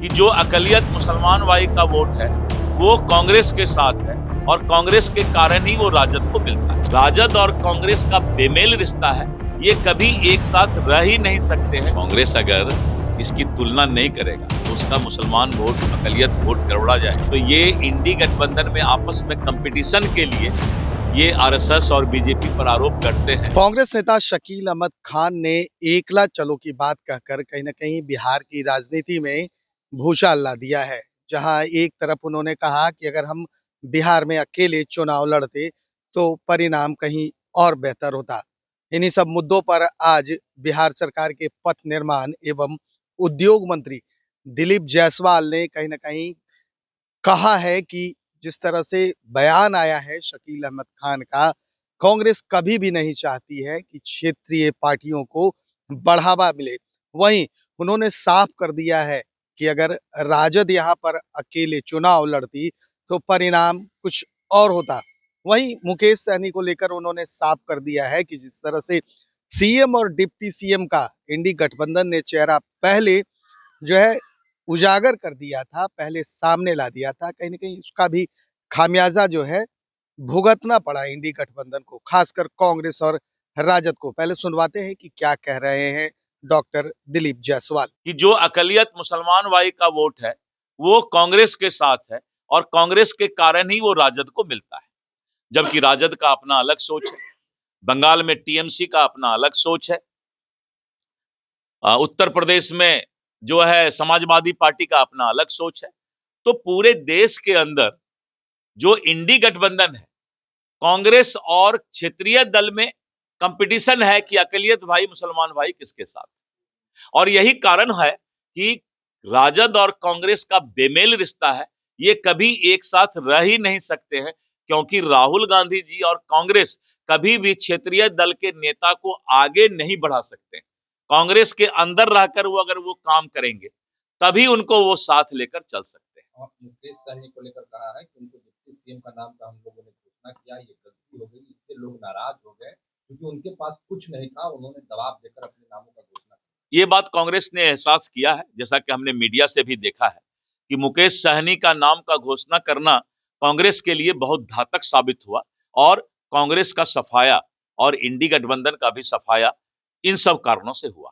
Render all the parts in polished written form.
कि जो अकलियत मुसलमान भाई का वोट है वो कांग्रेस के साथ है और कांग्रेस के कारण ही वो राजद को मिलता है। राजद और कांग्रेस का बेमेल रिश्ता है, ये कभी एक साथ रह ही नहीं सकते हैं। कांग्रेस अगर इसकी तुलना नहीं करेगा तो उसका मुसलमान वोट, अकलियत वोट गड़बड़ा जाए। तो ये इंडी गठबंधन में आपस में कंपटीशन के लिए ये आरएसएस और बीजेपी पर आरोप करते हैं। कांग्रेस नेता शकील अहमद खान ने एकला चलो की बात कहकर कहीं ना कहीं बिहार की राजनीति में भूचाल ला दिया है। जहां एक तरफ उन्होंने कहा कि अगर हम बिहार में अकेले चुनाव लड़ते तो परिणाम कहीं और बेहतर होता। इन्हीं सब मुद्दों पर आज बिहार सरकार के पथ निर्माण एवं उद्योग मंत्री दिलीप जायसवाल ने कहीं ना कहीं कहा है कि जिस तरह से बयान आया है शकील अहमद खान का, कांग्रेस कभी भी नहीं चाहती है कि क्षेत्रीय पार्टियों को बढ़ावा मिले। वहीं उन्होंने साफ कर दिया है कि अगर राजद यहाँ पर अकेले चुनाव लड़ती तो परिणाम कुछ और होता। वहीं मुकेश सहनी को लेकर उन्होंने साफ कर दिया है कि जिस तरह से सीएम और डिप्टी सीएम का इंडी गठबंधन ने चेहरा पहले जो है उजागर कर दिया था, पहले सामने ला दिया था, कहीं ना कहीं उसका भी खामियाजा जो है भुगतना पड़ा इंडी गठबंधन को, खासकर कांग्रेस और राजद को। पहले सुनवाते हैं कि क्या कह रहे हैं डॉक्टर दिलीप जायसवाल। कि जो अकलियत मुसलमान भाई का वोट है वो कांग्रेस के साथ है और कांग्रेस के कारण ही वो राजद को मिलता है, जबकि राजद का अपना अलग सोच है। बंगाल में टीएमसी का अपना अलग सोच है। उत्तर प्रदेश में जो है समाजवादी पार्टी का अपना अलग सोच है। तो पूरे देश के अंदर जो इंडी गठबंधन है, कांग्रेस और क्षेत्रीय दल में कंपटीशन है कि अकलियत भाई, मुसलमान भाई किसके साथ। और यही कारण है कि राजद और कांग्रेस का बेमेल रिश्ता है, ये कभी एक साथ रह ही नहीं सकते हैं, क्योंकि राहुल गांधी जी और कांग्रेस कभी भी क्षेत्रीय दल के नेता को आगे नहीं बढ़ा सकते। कांग्रेस के अंदर रहकर वो अगर वो काम करेंगे तभी उनको वो साथ लेकर चल सकते हैं। और मुकेश सहनी को लेकर कहा है कि उनको डिप्टी सीएम का नाम का हम लोगों ने घोषणा किया, ये गलती हो गई, इससे लोग नाराज हो गए क्योंकि उनके पास कुछ नहीं था, उन्होंने दबाव देकर अपने नामों का घोषणा किया। ये बात कांग्रेस ने एहसास किया है, जैसा कि हमने मीडिया से भी देखा है कि मुकेश सहनी का नाम का घोषणा करना कांग्रेस के लिए बहुत घातक साबित हुआ और कांग्रेस का सफाया और इंडी गठबंधन का भी सफाया इन सब कारणों से हुआ।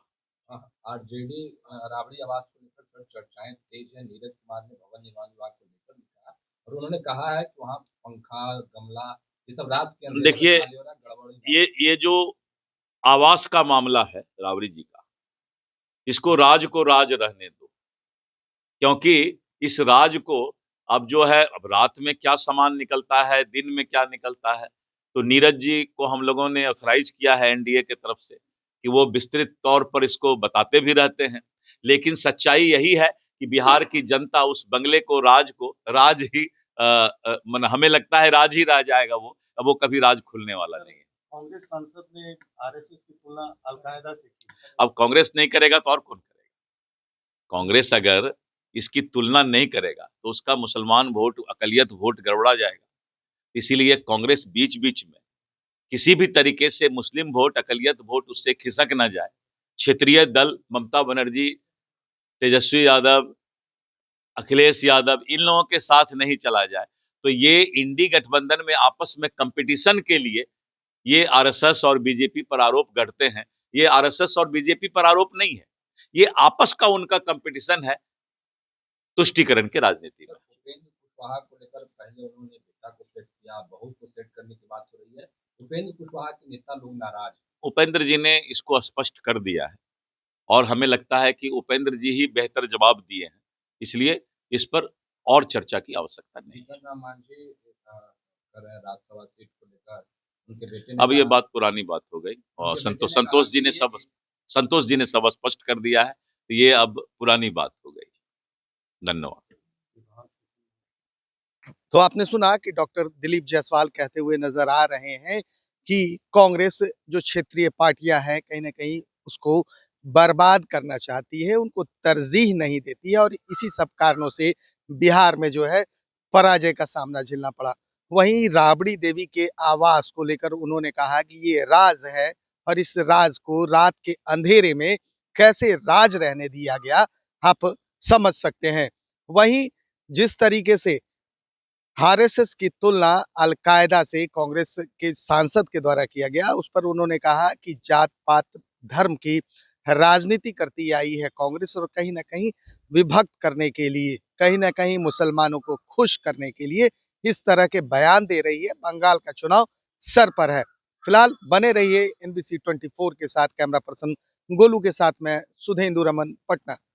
आरजेडी राबड़ी आवास को लेकर चर्चाएं तेज है। नीरज कुमार ने भवन निर्माण विभाग को लेकर लिखा और उन्होंने कहा है कि वहाँ पंखा, गमला, ये सब रात के अंधेरे में देखिए, खाली हो रहा है, गड़बड़ी। ये जो आवास का मामला है राबड़ी जी का, इसको राज को राज रहने दो, क्योंकि इस राज को अब जो है, अब रात में क्या सामान निकलता है, दिन में क्या निकलता है, तो नीरज जी को हम लोगों ने ऑथराइज किया है एनडीए के तरफ से कि वो विस्तृत तौर पर इसको बताते भी रहते हैं। लेकिन सच्चाई यही है कि बिहार की जनता उस बंगले को, राज को राज ही मन हमें लगता है राज ही रह जाएगा वो, अब वो कभी राज खुलने वाला नहीं है। कांग्रेस सांसद ने आरएसएस की तुलना अलकायदा से की। अब कांग्रेस नहीं करेगा तो और कौन करेगा। कांग्रेस अगर इसकी तुलना नहीं करेगा तो उसका मुसलमान वोट, अकलियत वोट गड़बड़ा जाएगा। इसीलिए कांग्रेस बीच बीच में किसी भी तरीके से मुस्लिम वोट, अकलियत वोट उससे खिसक ना जाए। क्षेत्रीय दल ममता बनर्जी, तेजस्वी यादव, अखिलेश यादव, इन लोगों के साथ नहीं चला जाए तो ये इंडी गठबंधन में आपस में कंपटीशन के लिए ये आरएसएस और बीजेपी पर आरोप गढ़ते हैं। ये आरएसएस और बीजेपी पर आरोप नहीं है, ये आपस का उनका कंपटीशन है तुष्टीकरण के राजनीति में। उपेंद्र कुशवाहा को लेकर पहले उन्होंने बेटा को सेट किया, बहू को सेट करने की बात हो रही है। उपेंद्र कुशवाहा के नेता लोग नाराज। उपेंद्र जी ने इसको स्पष्ट कर दिया है और हमें लगता है कि उपेंद्र जी ही बेहतर जवाब दिए हैं, इसलिए इस पर और चर्चा की आवश्यकता नहीं है। राज्यसभा सीट को लेकर उनके बेटे अब ये बात पुरानी बात हो गई और संतोष जी ने सब स्पष्ट कर दिया है, तो ये अब पुरानी बात हो गई। धन्यवाद। तो आपने सुना कि डॉक्टर दिलीप जायसवाल कहते हुए नजर आ रहे हैं कि कांग्रेस जो क्षेत्रीय पार्टियां हैं कहीं ना कहीं उसको बर्बाद करना चाहती है, उनको तरजीह नहीं देती है और इसी सब कारणों से बिहार में जो है पराजय का सामना झेलना पड़ा। वहीं राबड़ी देवी के आवास को लेकर उन्होंने कहा कि ये राज है और इस राज को रात के अंधेरे में कैसे राज रहने दिया गया, आप समझ सकते हैं। वहीं जिस तरीके से आरएसएस की तुलना अल-कायदा से कांग्रेस के सांसद के द्वारा किया गया, उस पर उन्होंने कहा कि जात-पात, धर्म की राजनीति करती आई है कांग्रेस और कहीं न कहीं विभक्त करने के लिए, कहीं न कहीं मुसलमानों को खुश करने के लिए इस तरह के बयान दे रही है। बंगाल का चुनाव सर पर है। फिलहाल बने रहिए एनबीसी 24 के साथ। कैमरा पर्सन गोलू के साथ मैं सुधेंदु रमन, पटना।